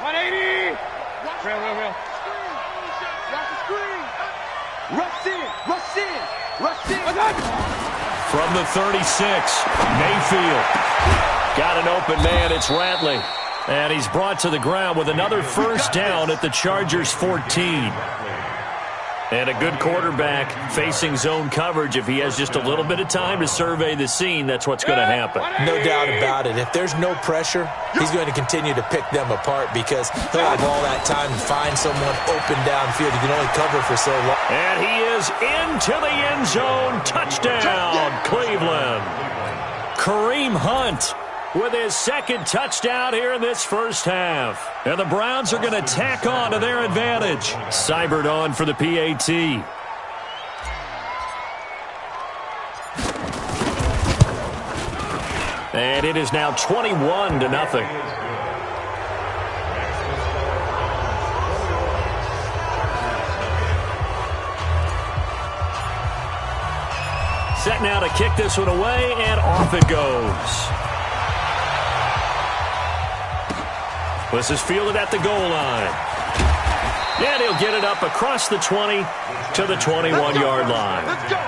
180. Real. Watch the screen. Rush in. From the 36, Mayfield. Got an open man, it's Ratley. And he's brought to the ground with another first down at the Chargers' 14. And a good quarterback facing zone coverage. If he has just a little bit of time to survey the scene, that's what's going to happen. No doubt about it. If there's no pressure, he's going to continue to pick them apart because he'll have all that time to find someone open downfield. He can only cover for so long. And he is into the end zone. Touchdown, Cleveland. Kareem Hunt with his second touchdown here in this first half. And the Browns are going to tack on to their advantage. Seibert on for the PAT. And it is now 21-0. Set now to kick this one away, and off it goes. This is fielded at the goal line. And he'll get it up across the 20 to the 21-yard line. Let's go.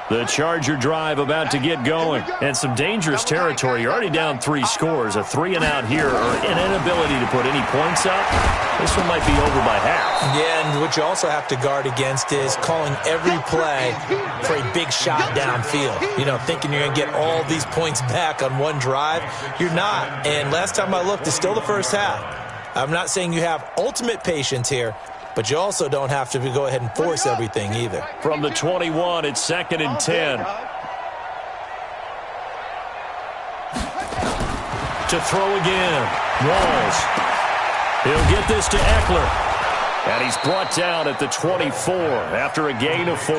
The Charger drive about to get going. And some dangerous territory. You're already down 3 scores. A 3-and-out here or an inability to put any points up. This one might be over by half. Yeah, and what you also have to guard against is calling every play for a big shot downfield. You know, thinking you're going to get all these points back on one drive. You're not. And last time I looked, it's still the first half. I'm not saying you have ultimate patience here, but you also don't have to go ahead and force everything either. From the 21, it's 2nd and 10. To throw again. Walls. He'll get this to Eckler. And he's brought down at the 24 after a gain of 4.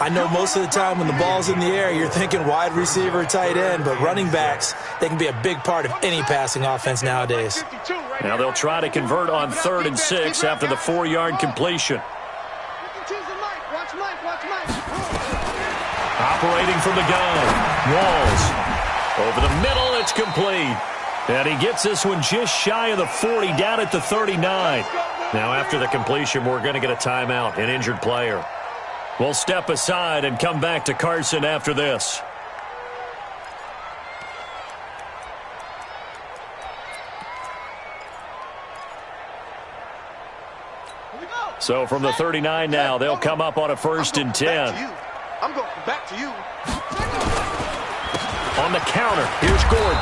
I know most of the time when the ball's in the air, you're thinking wide receiver, tight end, but running backs, they can be a big part of any passing offense nowadays. Now they'll try to convert on 3rd and 6 after the 4-yard completion. Operating from the gun. Walls. Over the middle, it's complete. And he gets this one just shy of the 40, down at the 39. Now after the completion, we're going to get a timeout, an injured player. We'll step aside and come back to Carson after this. So from the 39 now, they'll come up on a 1st and 10. I'm going back to you. On the counter, here's Gordon.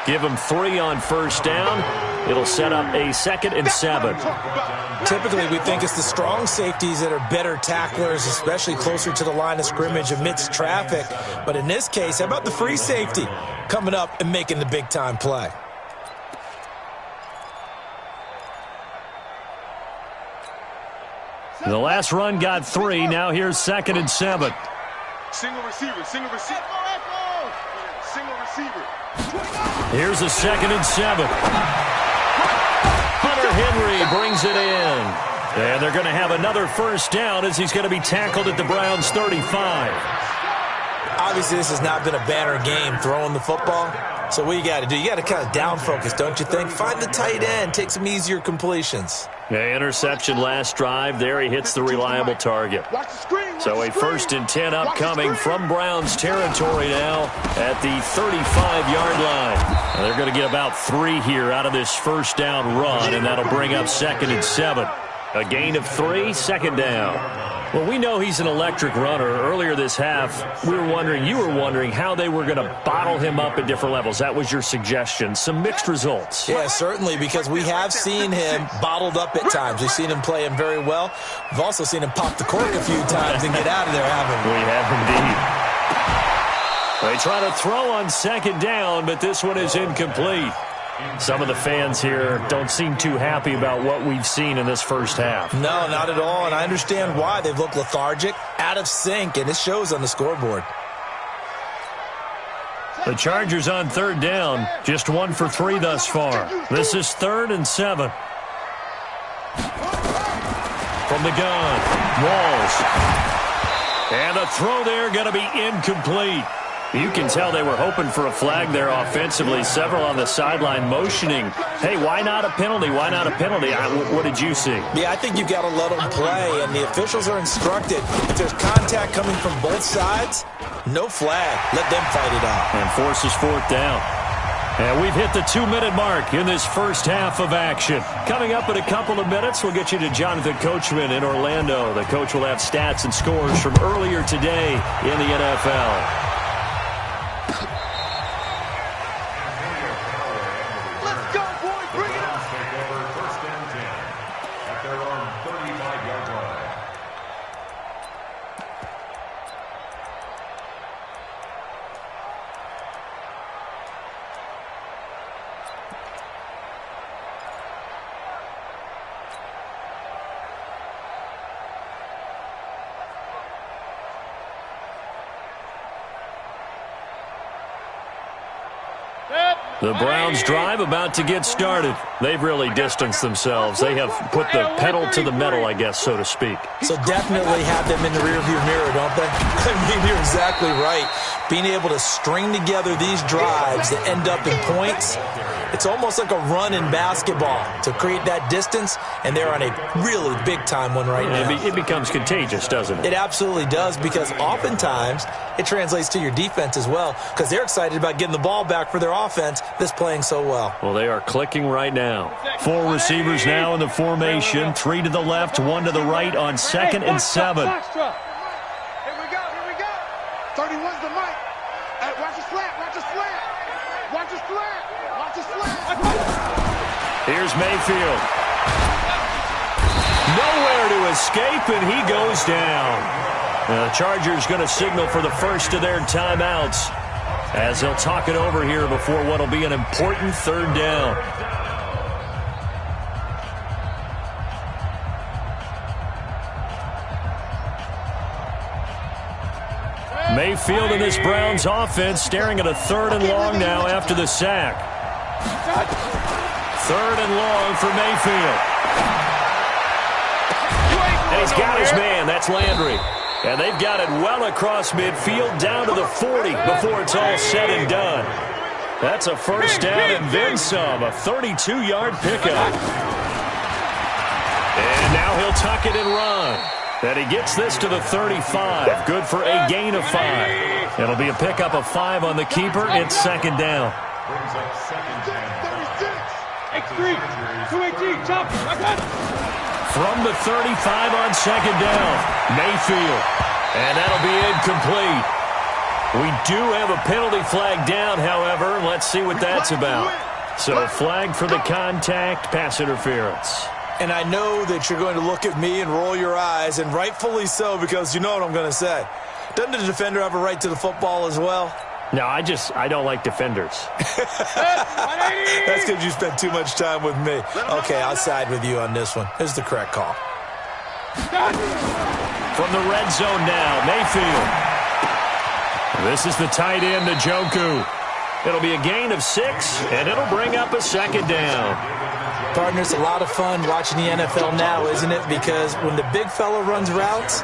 Give him 3 on 1st down. It'll set up a 2nd and 7. Typically, we think it's the strong safeties that are better tacklers, especially closer to the line of scrimmage amidst traffic. But in this case, how about the free safety coming up and making the big-time play? The last run got 3. Now here's 2nd and 7. Single receiver. Single receiver. Here's a 2nd and 7. Hunter Henry brings it in. And they're going to have another 1st down as he's going to be tackled at the Browns' 35. Obviously, this has not been a banner game throwing the football. So what you got to do, you got to kind of down focus, don't you think? Find the tight end, take some easier completions. Yeah, interception last drive. There he hits the reliable target. So a 1st and 10 upcoming from Browns territory now at the 35-yard line. Now they're going to get about 3 here out of this 1st down run, and that'll bring up 2nd and 7. A gain of 3, 2nd down. Well, we know he's an electric runner. Earlier this half, you were wondering how they were going to bottle him up at different levels. That was your suggestion. Some mixed results. Yeah, certainly, because we have seen him bottled up at times. We've seen him play him very well. We've also seen him pop the cork a few times and get out of there, haven't we? We have indeed. They try to throw on 2nd down, but this one is incomplete. Some of the fans here don't seem too happy about what we've seen in this first half. No, not at all, and I understand why. They've looked lethargic, out of sync, and it shows on the scoreboard. The Chargers on third down, just 1 for 3 thus far. This is 3rd and 7. From the gun, Walls. And the throw there going to be incomplete. You can tell they were hoping for a flag there offensively. Several on the sideline motioning, hey, why not a penalty? Why not a penalty? What did you see? Yeah, I think you've got to let them play, and the officials are instructed. If there's contact coming from both sides, no flag. Let them fight it out. And forces 4th down. And we've hit the 2-minute mark in this first half of action. Coming up in a couple of minutes, we'll get you to Jonathan Coachman in Orlando. The coach will have stats and scores from earlier today in the NFL. The Browns drive about to get started. They've really distanced themselves. They have put the pedal to the metal, I guess, so to speak. So definitely have them in the rearview mirror, don't they? I mean, you're exactly right. Being able to string together these drives that end up in points, it's almost like a run in basketball to create that distance, and they're on a really big-time one right now. It becomes contagious, doesn't it? It absolutely does, because oftentimes it translates to your defense as well, because they're excited about getting the ball back for their offense that's playing so well. Well, they are clicking right now. 4 receivers now in the formation, 3 to the left, 1 to the right on 2nd and 7. Here we go. 31's the mic. Hey, watch the slant. Watch the slant. Watch the slant. Watch the slant. Here's Mayfield. Nowhere to escape, and he goes down. The Chargers going to signal for the first of their timeouts as they'll talk it over here before what will be an important 3rd down. Mayfield and this Browns offense staring at a 3rd and long now after the sack. 3rd and long for Mayfield. And he's got his man. That's Landry. And they've got it well across midfield down to the 40 before it's all said and done. That's a first down and then some. A 32-yard pickup. And now he'll tuck it and run. And he gets this to the 35. Good for a gain of 5. It'll be a pickup of 5 on the keeper. It's 2nd down. X3, 218, chop. From the 35 on 2nd down, Mayfield. And that'll be incomplete. We do have a penalty flag down, however. Let's see what that's about. So flag for the contact, pass interference. And I know that you're going to look at me and roll your eyes, and rightfully so, because you know what I'm going to say. Doesn't the defender have a right to the football as well? No, I don't like defenders. That's because you spent too much time with me. Okay, I'll side with you on this one. This is the correct call. From the red zone now, Mayfield. This is the tight end, Njoku. It'll be a gain of 6, and it'll bring up a 2nd down. Partner, it's a lot of fun watching the NFL now, isn't it? Because when the big fella runs routes,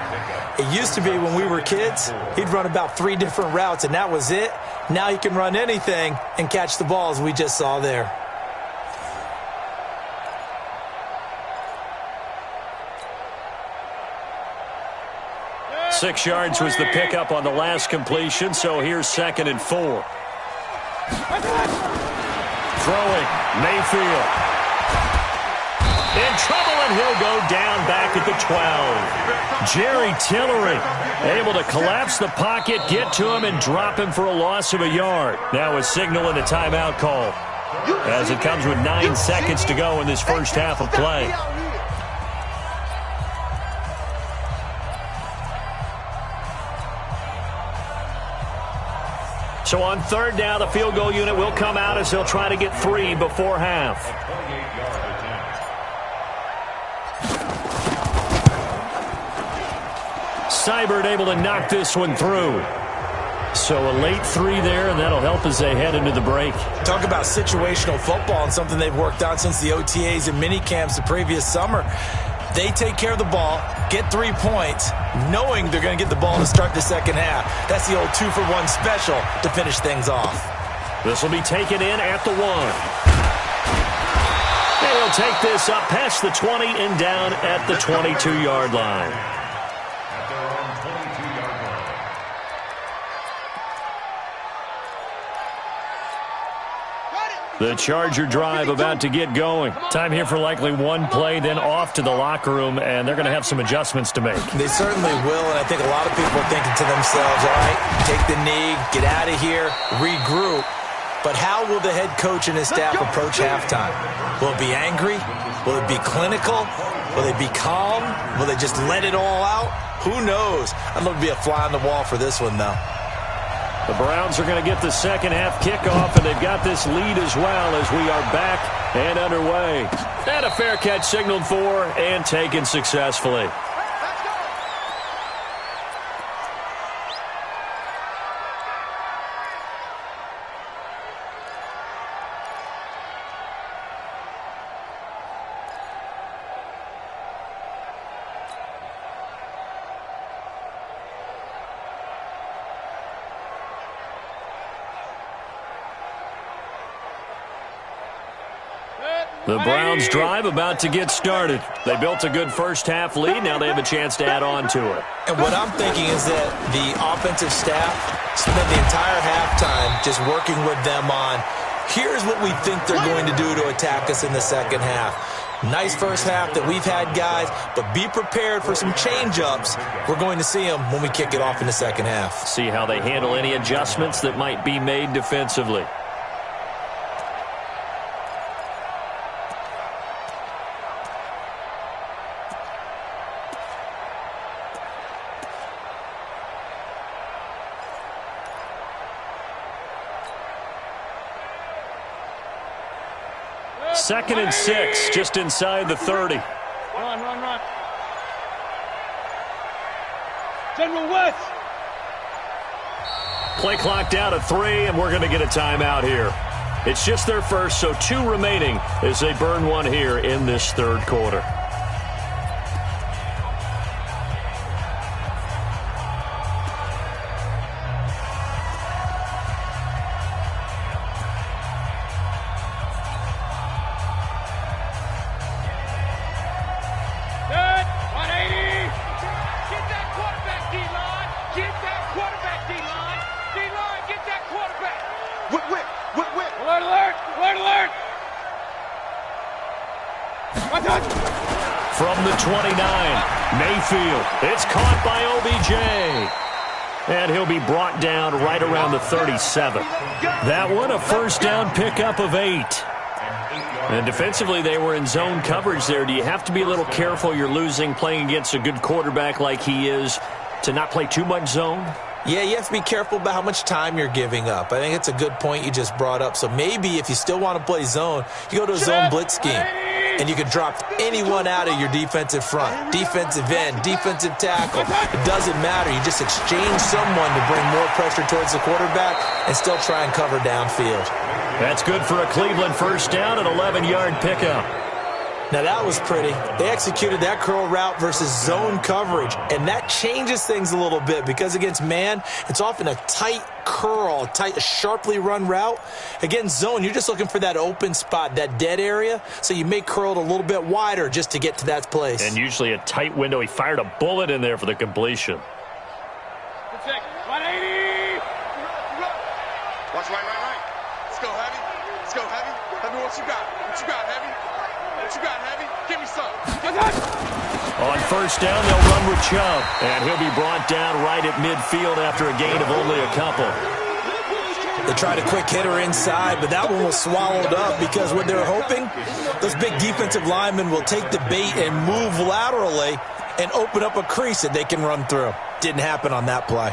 it used to be when we were kids, he'd run about 3 different routes, and that was it. Now he can run anything and catch the ball, as we just saw there. Yeah. 6 yards was the pickup on the last completion, so here's 2nd and 4. Throwing, Mayfield. In trouble, and he'll go down back at the 12. Jerry Tillery able to collapse the pocket, get to him, and drop him for a loss of a yard. Now a signal and a timeout call as it comes with 9 seconds to go in this first half of play. So on 3rd down, the field goal unit will come out as they'll try to get 3 before half. Seibert able to knock this one through. So a late 3 there, and that'll help as they head into the break. Talk about situational football and something they've worked on since the OTAs and mini camps the previous summer. They take care of the ball, get 3 points, knowing they're going to get the ball to start the second half. That's the old 2-for-1 special to finish things off. This will be taken in at the 1. And he'll take this up past the 20 and down at the 22-yard line. The Charger drive about to get going. Time here for likely one play, then off to the locker room, and they're going to have some adjustments to make. They certainly will, and I think a lot of people are thinking to themselves, all right, take the knee, get out of here, regroup. But how will the head coach and his staff approach halftime? Will it be angry? Will it be clinical? Will they be calm? Will they just let it all out? Who knows? I'd love to be a fly on the wall for this one, though. The Browns are going to get the second half kickoff, and they've got this lead as well as we are back and underway. And a fair catch signaled for and taken successfully. The Browns drive about to get started. They built a good first half lead. Now they have a chance to add on to it. And what I'm thinking is that the offensive staff spent the entire halftime just working with them on, here's what we think they're going to do to attack us in the second half. Nice first half that we've had, guys, but be prepared for some change-ups. We're going to see them when we kick it off in the second half. See how they handle any adjustments that might be made defensively. Second and 6, just inside the 30. Run. General West. Play clock down to 3, and we're going to get a timeout here. It's just their first, so 2 remaining as they burn one here in this third quarter. From the 29, Mayfield. It's caught by OBJ. And he'll be brought down right around the 37. That one, a first down pickup of 8. And defensively, they were in zone coverage there. Do you have to be a little careful? You're losing playing against a good quarterback like he is to not play too much zone? Yeah, you have to be careful about how much time you're giving up. I think it's a good point you just brought up. So maybe if you still want to play zone, you go to a zone blitz scheme. And you can drop anyone out of your defensive front, defensive end, defensive tackle. It doesn't matter. You just exchange someone to bring more pressure towards the quarterback and still try and cover downfield. That's good for a Cleveland first down, an 11-yard pickup. Now, that was pretty. They executed that curl route versus zone coverage, and that changes things a little bit because against man, it's often a tight curl, tight, sharply run route. Against zone, you're just looking for that open spot, that dead area, so you may curl it a little bit wider just to get to that place. And usually a tight window. He fired a bullet in there for the completion. Check. 180. Watch right. Let's go, Heavy. Heavy, what you got? Heavy? What you got, Heavy? Give me some. On first down, they'll run with Chubb. And he'll be brought down right at midfield after a gain of only a couple. They tried a quick hitter inside, but that one was swallowed up because what they're hoping, those big defensive linemen will take the bait and move laterally and open up a crease that they can run through. Didn't happen on that play.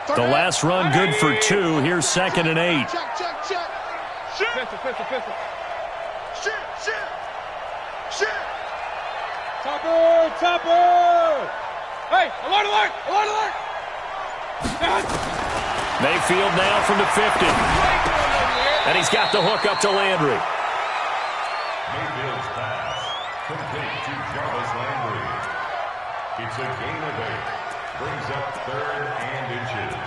The last run good for 2. Here's 2nd and 8. Check. Pistol. Shit. Topper. Hey, alert. Mayfield now from the 50. And he's got the hook up to Landry. Mayfield's pass complete to Jarvis Landry. It's a gain of 8. Brings up 3rd and inches.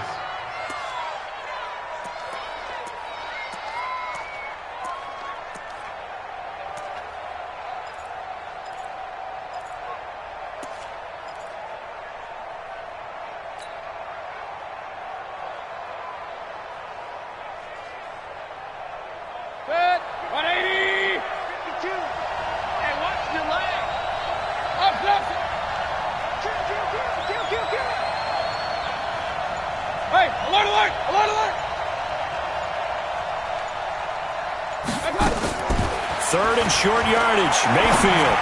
Third and short yardage. Mayfield.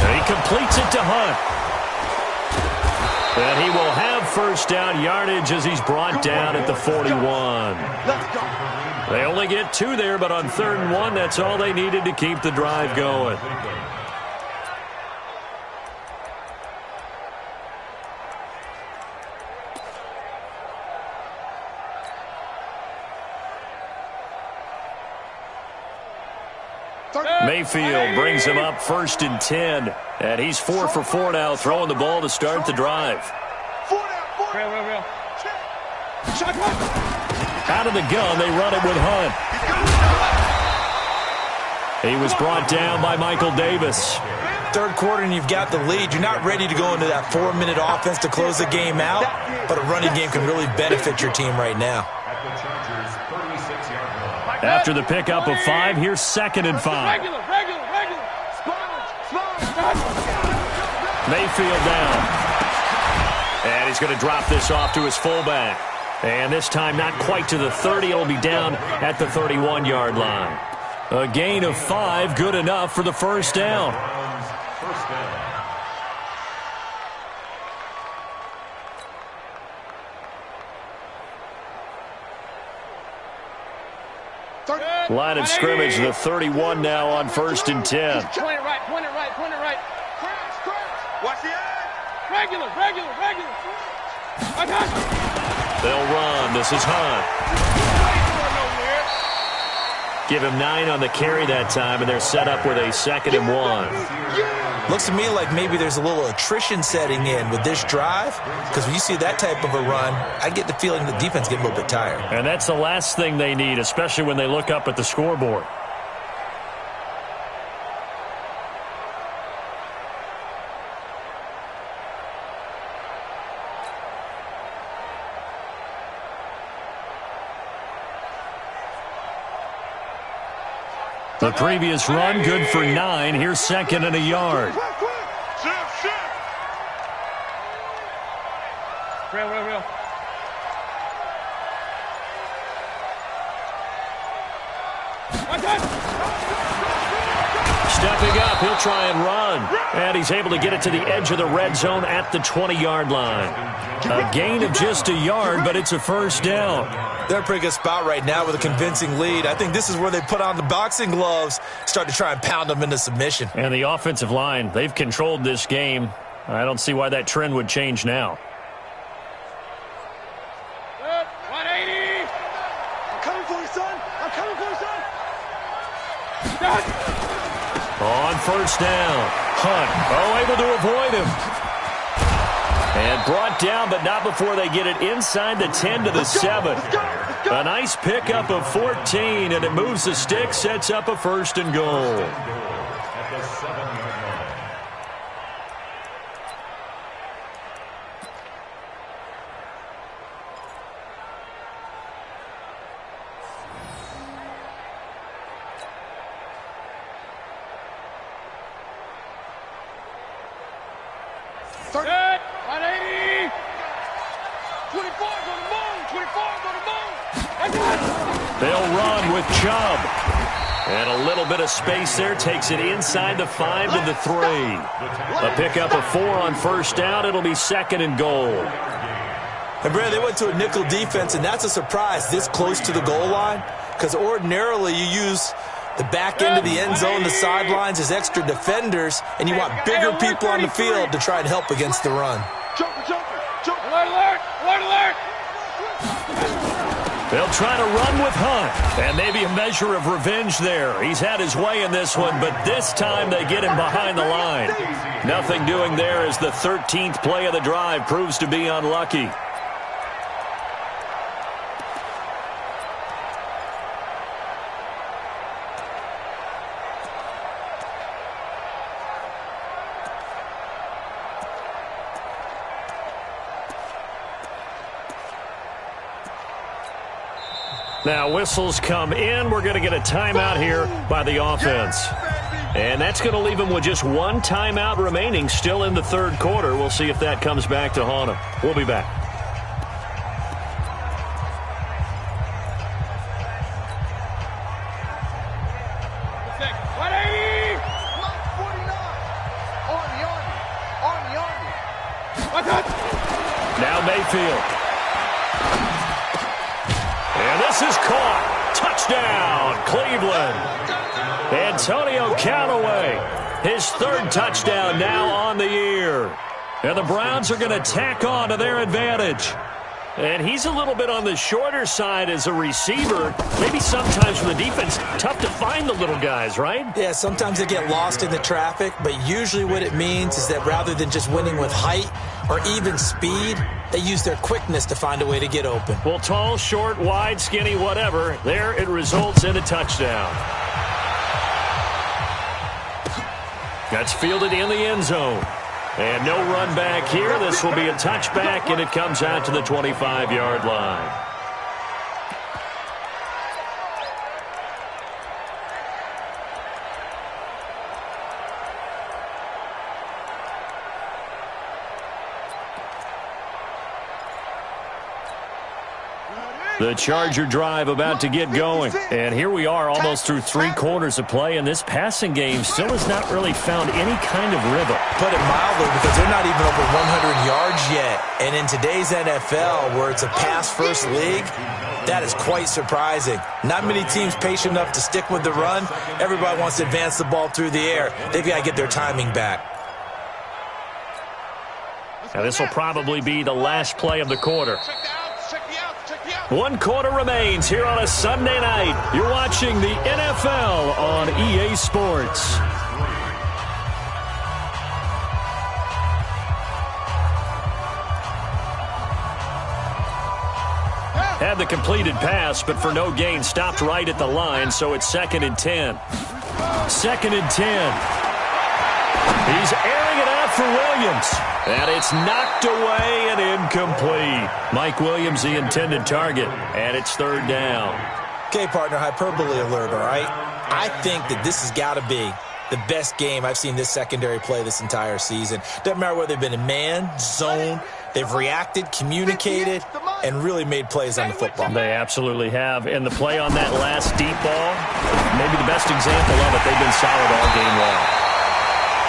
And he completes it to Hunt. And he will have first down yardage as he's brought down at the 41. They only get 2 there, but on 3rd and 1, that's all they needed to keep the drive going. Mayfield brings him up 1st and 10. And he's 4 for 4 now, throwing the ball to start the drive. Out of the gun, they run it with Hunt. He was brought down by Michael Davis. Third quarter and you've got the lead. You're not ready to go into that 4-minute offense to close the game out, but a running game can really benefit your team right now. After the pickup of 5, here's 2nd and 5. Mayfield down. And he's going to drop this off to his fullback. And this time not quite to the 30. It'll be down at the 31-yard line. A gain of 5, good enough for the first down. Line of scrimmage, the 31 now on 1st and 10. Point it right, point it right, point it right. Watch the edge. Regular. They'll run. This is Hunt. Give him 9 on the carry that time, and they're set up with a 2nd and 1. Looks to me like maybe there's a little attrition setting in with this drive, because when you see that type of a run, I get the feeling the defense getting a little bit tired. And that's the last thing they need, especially when they look up at the scoreboard. The previous run, good for 9. Here's 2nd and a yard. Real. Stepping up, he'll try and run. And he's able to get it to the edge of the red zone at the 20-yard line. A gain of just a yard, but it's a first down. They're in a pretty good spot right now with a convincing lead. I think this is where they put on the boxing gloves, start to try and pound them into submission. And the offensive line, they've controlled this game. I don't see why that trend would change now. 180. I'm coming for you, son. On first down, Hunt, able to avoid him. And brought down, but not before they get it inside the 10 to the 7. A nice pickup of 14, and it moves the stick, sets up a 1st and goal. They'll run with Chubb. And a little bit of space there takes it inside the 5 to the 3. A pickup of 4 on first down. It'll be 2nd and goal. And, Brad, they went to a nickel defense, and that's a surprise this close to the goal line, because ordinarily you use the back end of the end zone, the sidelines as extra defenders, and you want bigger people on the field to try and help against the run. Jumper. They'll try to run with Hunt, and maybe a measure of revenge there. He's had his way in this one, but this time they get him behind the line. Nothing doing there as the 13th play of the drive proves to be unlucky. Now whistles come in. We're going to get a timeout here by the offense. And that's going to leave them with just one timeout remaining still in the third quarter. We'll see if that comes back to haunt them. We'll be back. Now Mayfield. And this is caught. Touchdown, Cleveland. Antonio Callaway, his third touchdown now on the year. And the Browns are going to tack on to their advantage. And he's a little bit on the shorter side as a receiver. Maybe sometimes for the defense, tough to find the little guys, right? Yeah, sometimes they get lost in the traffic, but usually what it means is that rather than just winning with height or even speed, they use their quickness to find a way to get open. Well, tall, short, wide, skinny, whatever, there it results in a touchdown. That's fielded in the end zone. And no run back here. This will be a touchback, and it comes out to the 25-yard line. The Charger drive about to get going. And here we are almost through 3 quarters of play, and this passing game still has not really found any kind of rhythm. Put it mildly, because they're not even over 100 yards yet. And in today's NFL, where it's a pass-first league, that is quite surprising. Not many teams patient enough to stick with the run. Everybody wants to advance the ball through the air. They've got to get their timing back. Now this will probably be the last play of the quarter. 1 quarter remains here on a Sunday night. You're watching the NFL on EA Sports. Had the completed pass, but for no gain, stopped right at the line, so it's 2nd and 10. 2nd and 10. He's airing it out for Williams. And it's knocked away and incomplete. Mike Williams, the intended target, and it's 3rd down. Okay, partner, hyperbole alert, all right? I think that this has got to be the best game I've seen this secondary play this entire season. Doesn't matter whether they've been in man, zone, they've reacted, communicated, and really made plays on the football. They absolutely have. And the play on that last deep ball, maybe the best example of it, they've been solid all game long.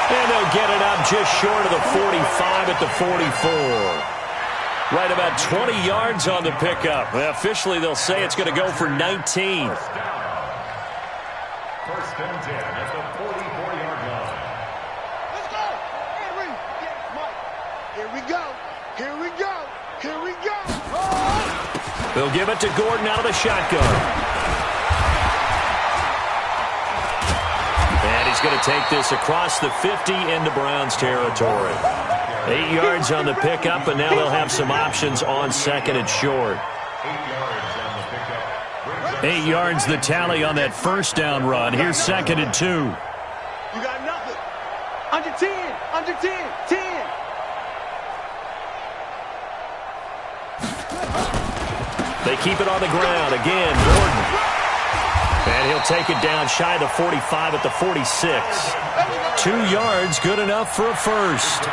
And they'll get it up just short of the 45 at the 44. Right about 20 yards on the pickup. Well, officially, they'll say it's going to go for 19. 1st and 10 at the 44-yard line. Let's go. Here we go. Here we go. Here we go. Oh! They'll give it to Gordon out of the shotgun. And he's going to take this across the 50 into Browns territory. 8 yards on the pickup, and now they'll have some options on 2nd and short. 8 yards the tally on that 1st down run. Here's 2nd and 2. You got nothing. Under 10. Under 10. 10. They keep it on the ground. Again, Gordon. And he'll take it down shy of the 45 at the 46. 2 yards, good enough for a first.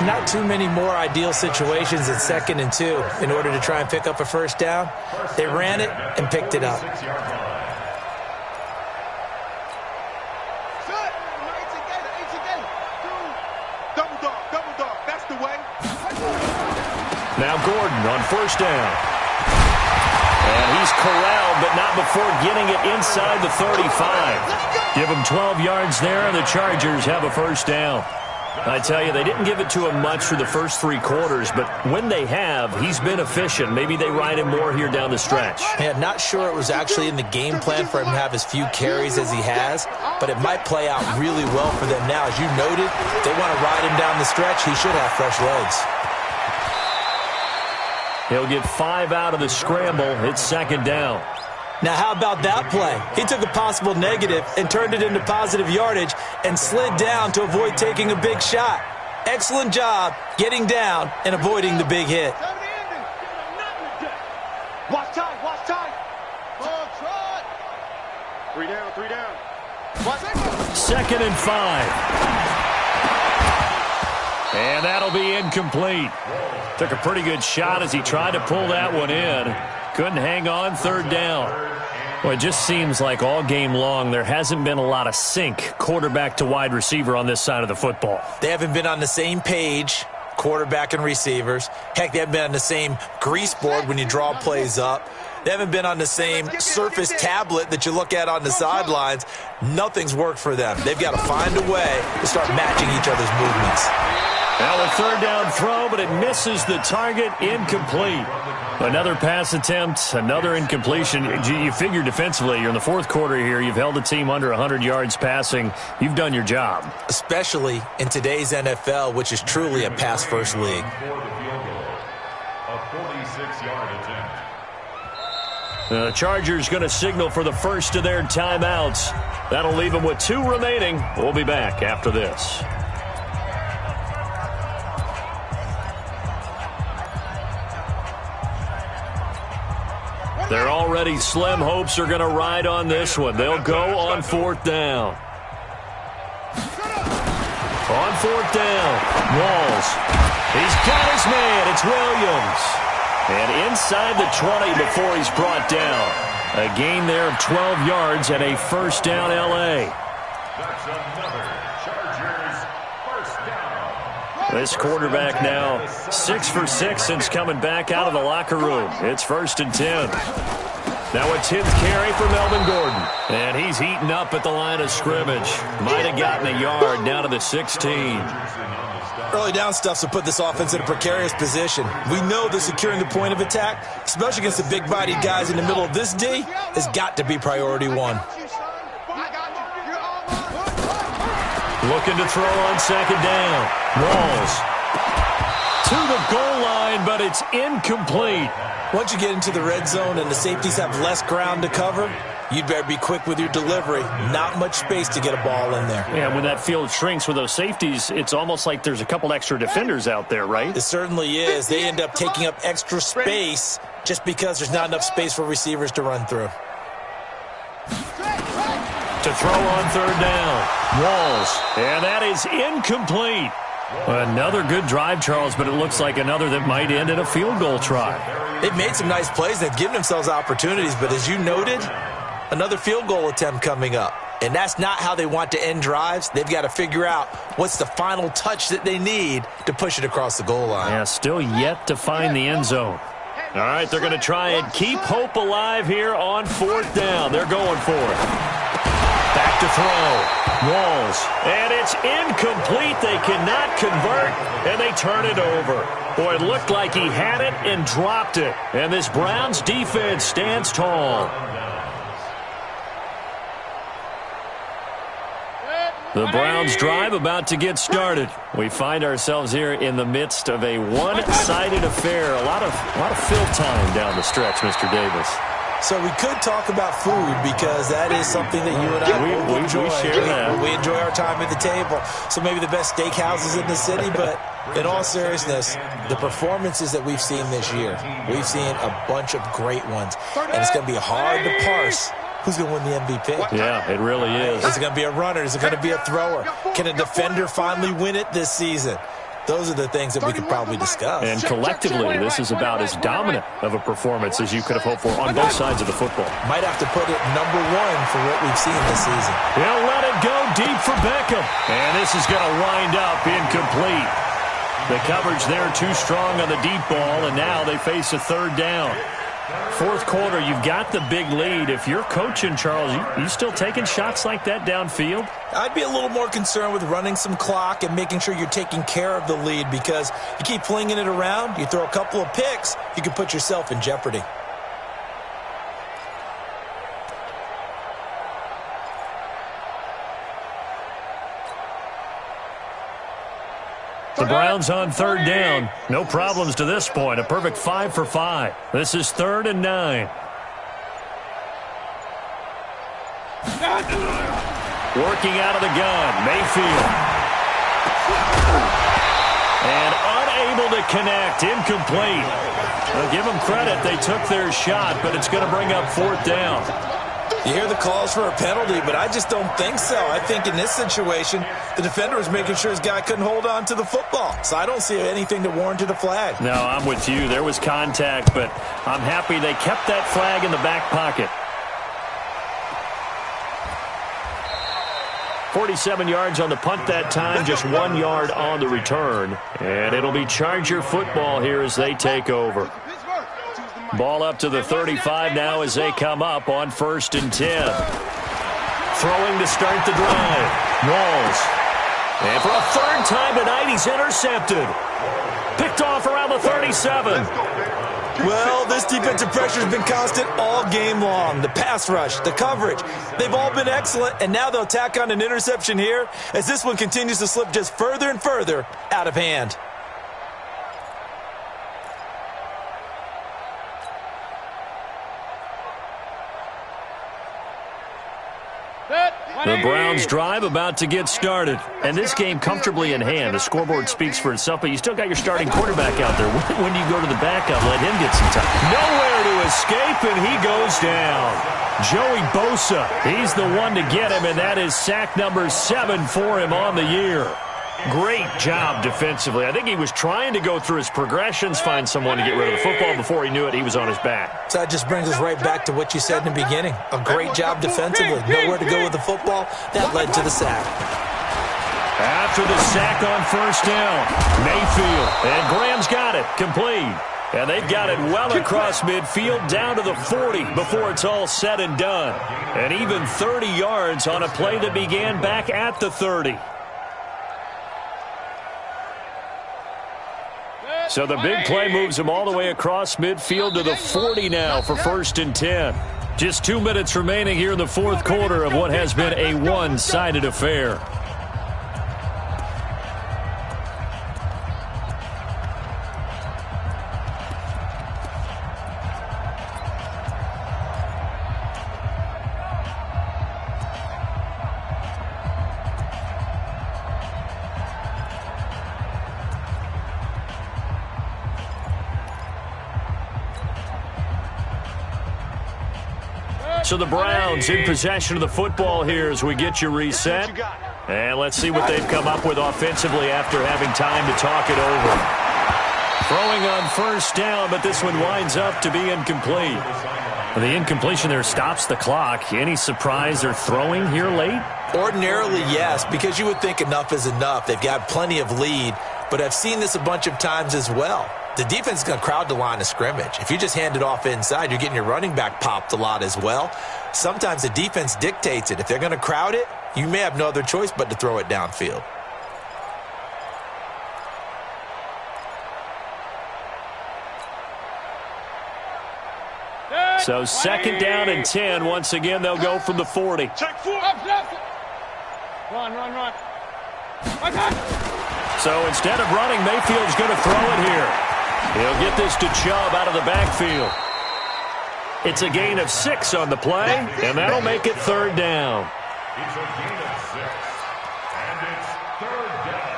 Not too many more ideal situations at 2nd and 2 in order to try and pick up a 1st down. They ran it and picked it up. Double dog. That's the way. Now Gordon on 1st down. And he's corralled, but not before getting it inside the 35. Give him 12 yards there, and the Chargers have a 1st down. I tell you, they didn't give it to him much for the first 3 quarters, but when they have, he's been efficient. Maybe they ride him more here down the stretch. Yeah, not sure it was actually in the game plan for him to have as few carries as he has, but it might play out really well for them now. As you noted, if they want to ride him down the stretch, he should have fresh legs. He'll get 5 out of the scramble. It's 2nd down. Now, how about that play? He took a possible negative and turned it into positive yardage and slid down to avoid taking a big shot. Excellent job getting down and avoiding the big hit. Watch time, watch time. 3 down, 3 down. 2nd and 5. And that'll be incomplete. Took a pretty good shot as he tried to pull that one in. Couldn't hang on, 3rd down. Well, it just seems like all game long there hasn't been a lot of sync quarterback to wide receiver on this side of the football. They haven't been on the same page, quarterback and receivers. Heck, they haven't been on the same grease board when you draw plays up. They haven't been on the same Surface tablet that you look at on the sidelines. Nothing's worked for them. They've got to find a way to start matching each other's movements. Now a 3rd down throw, but it misses the target, incomplete. Another pass attempt, another incompletion. You figure defensively, you're in the 4th quarter here. You've held a team under 100 yards passing. You've done your job. Especially in today's NFL, which is truly a pass-first league. A 46-yard attempt. The Chargers going to signal for the first of their timeouts. That'll leave them with 2 remaining. We'll be back after this. They're already slim hopes are going to ride on this one. They'll go on 4th down. On 4th down, Walls. He's got his man. It's Williams. And inside the 20 before he's brought down. A gain there of 12 yards and a 1st down L.A. That's another Chargers first down. This quarterback now 6 for 6 since coming back out of the locker room. It's 1st and 10. Now a 10th carry for Melvin Gordon. And he's heating up at the line of scrimmage. Might have gotten a yard down to the 16. Early down stuffs will put this offense in a precarious position. We know that securing the point of attack, especially against the big-bodied guys in the middle of this D, has got to be priority 1. Looking to throw on 2nd down. Walls to the goal line, but it's incomplete. Once you get into the red zone and the safeties have less ground to cover, you'd better be quick with your delivery. Not much space to get a ball in there. Yeah, when that field shrinks with those safeties, it's almost like there's a couple extra defenders out there, right? It certainly is. They end up taking up extra space just because there's not enough space for receivers to run through. To throw on 3rd down. Walls. And that is incomplete. Another good drive, Charles, but it looks like another that might end in a field goal try. They've made some nice plays. They've given themselves opportunities, but as you noted, another field goal attempt coming up. And that's not how they want to end drives. They've got to figure out what's the final touch that they need to push it across the goal line. Yeah, still yet to find the end zone. All right, they're going to try and keep hope alive here on 4th down. They're going for it. Back to throw. Walls. And it's incomplete. They cannot convert, and they turn it over. Boy, it looked like he had it and dropped it. And this Browns defense stands tall. The Browns drive about to get started. We find ourselves here in the midst of a one-sided affair. A lot of fill time down the stretch, Mr. Davis. So we could talk about food because that is something that you and I enjoy. We share that. We enjoy our time at the table. So maybe the best steakhouses in the city, but in all seriousness, the performances that we've seen this year, we've seen a bunch of great ones. And it's going to be hard to parse who's going to win the MVP. Yeah, it really is. Is it going to be a runner? Is it going to be a thrower? Can a defender finally win it this season? Those are the things that we could probably discuss. And collectively, this is about as dominant of a performance as you could have hoped for on both sides of the football. Might have to put it #1 for what we've seen this season. He'll let it go deep for Beckham. And this is going to wind up incomplete. The coverage there too strong on the deep ball, and now they face a 3rd down. Fourth quarter, you've got the big lead. If you're coaching, Charles, you still taking shots like that downfield? I'd be a little more concerned with running some clock and making sure you're taking care of the lead, because you keep flinging it around, you throw a couple of picks, you can put yourself in jeopardy. The Browns on third down. No problems to this point. A perfect 5 for 5. This is 3rd and 9. Working out of the gun, Mayfield. And unable to connect, incomplete. I'll give them credit, they took their shot, but it's going to bring up 4th down. You hear the calls for a penalty, but I just don't think so. I think in this situation, the defender was making sure his guy couldn't hold on to the football. So I don't see anything that warranted a flag. No, I'm with you. There was contact, but I'm happy they kept that flag in the back pocket. 47 yards on the punt that time, just 1 yard on the return. And it'll be Charger football here as they take over. Ball up to the 35 now as they come up on 1st and 10. Throwing to start the drive. Walls. And for a 3rd time tonight, he's intercepted. Picked off around the 37. Well, this defensive pressure has been constant all game long. The pass rush, the coverage, they've all been excellent, and now they'll tack on an interception here as this one continues to slip just further and further out of hand. The Browns drive about to get started. And this game comfortably in hand. The scoreboard speaks for itself, but you still got your starting quarterback out there. When you go to the backup, let him get some time. Nowhere to escape, and he goes down. Joey Bosa, he's the one to get him, and that is sack number 7 for him on the year. Great job defensively. I think he was trying to go through his progressions, find someone to get rid of the football. Before he knew it, he was on his back. So that just brings us right back to what you said in the beginning. A great job defensively. Nowhere to go with the football. That led to the sack. After the sack on 1st down, Mayfield. And Graham's got it. Complete. And they've got it well across midfield down to the 40 before it's all said and done. And even 30 yards on a play that began back at the 30. So the big play moves him all the way across midfield to the 40 now for 1st and 10. Just 2 minutes remaining here in the 4th quarter of what has been a one-sided affair. So the Browns in possession of the football here as we get you reset. And let's see what they've come up with offensively after having time to talk it over. Throwing on 1st down, but this one winds up to be incomplete. The incompletion there stops the clock. Any surprise they're throwing here late? Ordinarily, yes, because you would think enough is enough. They've got plenty of lead, but I've seen this a bunch of times as well. The defense is going to crowd the line of scrimmage. If you just hand it off inside, you're getting your running back popped a lot as well. Sometimes the defense dictates it. If they're going to crowd it, you may have no other choice but to throw it downfield. So 2nd down and 10. Once again, they'll go from the 40. Check 4. Run. So instead of running, Mayfield's going to throw it here. He'll get this to Chubb out of the backfield. It's a gain of 6 on the play, and that'll make it 3rd down. It's a gain of 6, and it's 3rd down.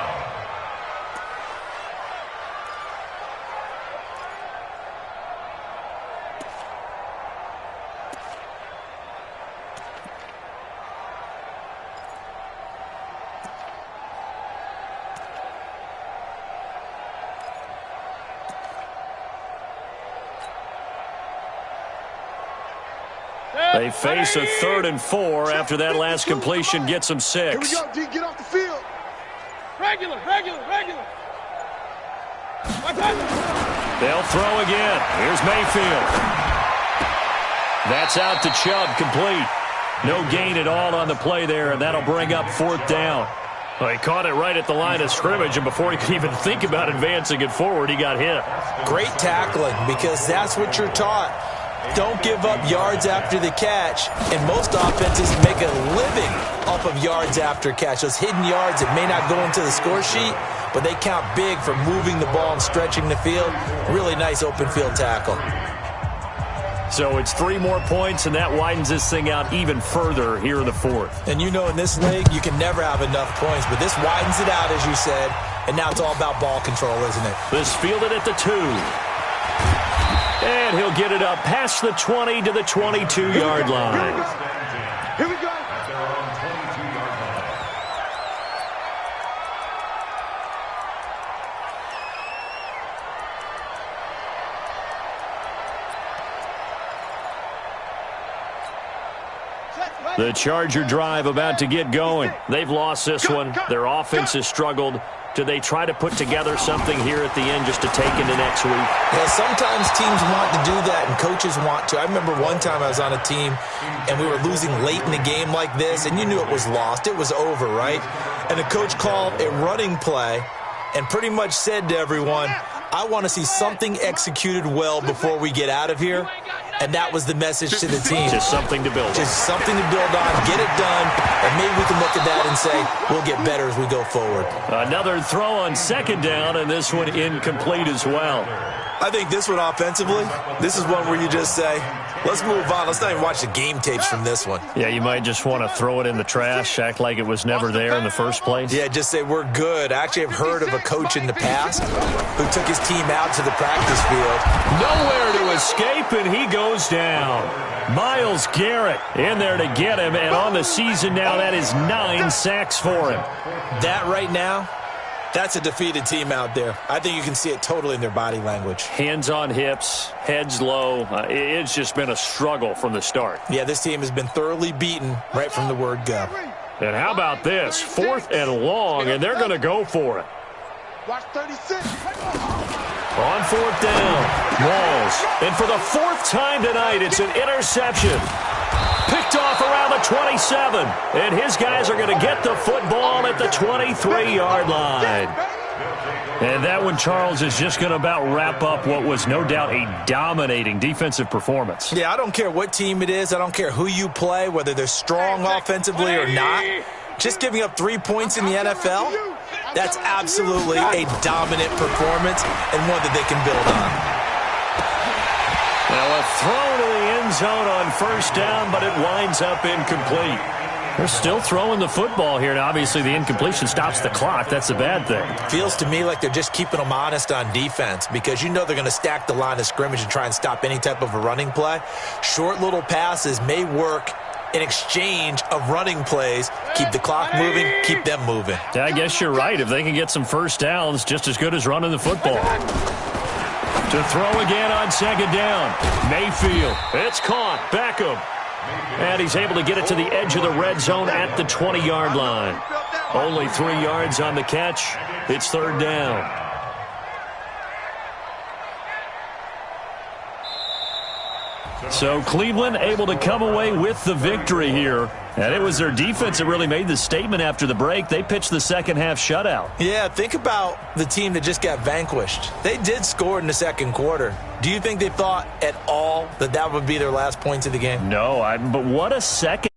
They face a 3rd and 4 after that last completion gets them 6. Here we go, D. Get off the field. Regular. They'll throw again. Here's Mayfield. That's out to Chubb, complete. No gain at all on the play there, and that'll bring up 4th down. Well, he caught it right at the line of scrimmage, and before he could even think about advancing it forward, he got hit. Great tackling, because that's what you're taught. Don't give up yards after the catch, and most offenses make a living off of yards after catch. Those hidden yards that may not go into the score sheet, but they count big for moving the ball and stretching the field. Really nice open field tackle. So it's 3 more points, and that widens this thing out even further here in the 4th. And you know in this league, you can never have enough points, but this widens it out, as you said, and now it's all about ball control, isn't it? This fielded at the 2. And he'll get it up past the 20 to the 22-yard line. Here we go. The Charger drive about to get going. They've lost this one. Their offense has struggled. Do they try to put together something here at the end just to take into next week? Yeah, sometimes teams want to do that and coaches want to. I remember one time I was on a team and we were losing late in a game like this, and you knew it was lost. It was over, right? And the coach called a running play and pretty much said to everyone, I want to see something executed well before we get out of here. And that was the message to the team. Just something to build on. Just something to build on, get it done, and maybe we can look at that and say we'll get better as we go forward. Another throw on 2nd down, and this one incomplete as well. I think this one offensively, this is one where you just say, let's move on. Let's not even watch the game tapes from this one. Yeah, you might just want to throw it in the trash, act like it was never there in the first place. Yeah, just say we're good. Actually, I've heard of a coach in the past who took his team out to the practice field. Nowhere to escape, and he goes down. Myles Garrett in there to get him, and on the season now, that is 9 sacks for him. That right now, that's a defeated team out there. I think you can see it totally in their body language. Hands on hips, heads low. It's just been a struggle from the start. Yeah, this team has been thoroughly beaten right from the word go. And how about this? 4th and long, and they're going to go for it. Watch 36. On 4th down, Walls. And for the 4th time tonight, it's an interception. Picked off around the 27. And his guys are going to get the football at the 23-yard line. And that one, Charles, is just going to about wrap up what was no doubt a dominating defensive performance. Yeah, I don't care what team it is. I don't care who you play, whether they're strong offensively or not. Just giving up 3 points in the NFL, that's absolutely a dominant performance and one that they can build on. Now a throw to the end zone on 1st down, but it winds up incomplete. They're still throwing the football here, and obviously the incompletion stops the clock. That's a bad thing. Feels to me like they're just keeping them honest on defense because you know they're going to stack the line of scrimmage and try and stop any type of a running play. Short little passes may work in exchange of running plays. Keep the clock moving, keep them moving. Yeah, I guess you're right. If they can get some 1st downs, just as good as running the football. To throw again on 2nd down. Mayfield. It's caught. Beckham. And he's able to get it to the edge of the red zone at the 20-yard line. Only 3 yards on the catch. It's 3rd down. So Cleveland able to come away with the victory here. And it was their defense that really made the statement after the break. They pitched the second half shutout. Yeah, think about the team that just got vanquished. They did score in the 2nd quarter. Do you think they thought at all that that would be their last points of the game? No, but what a second.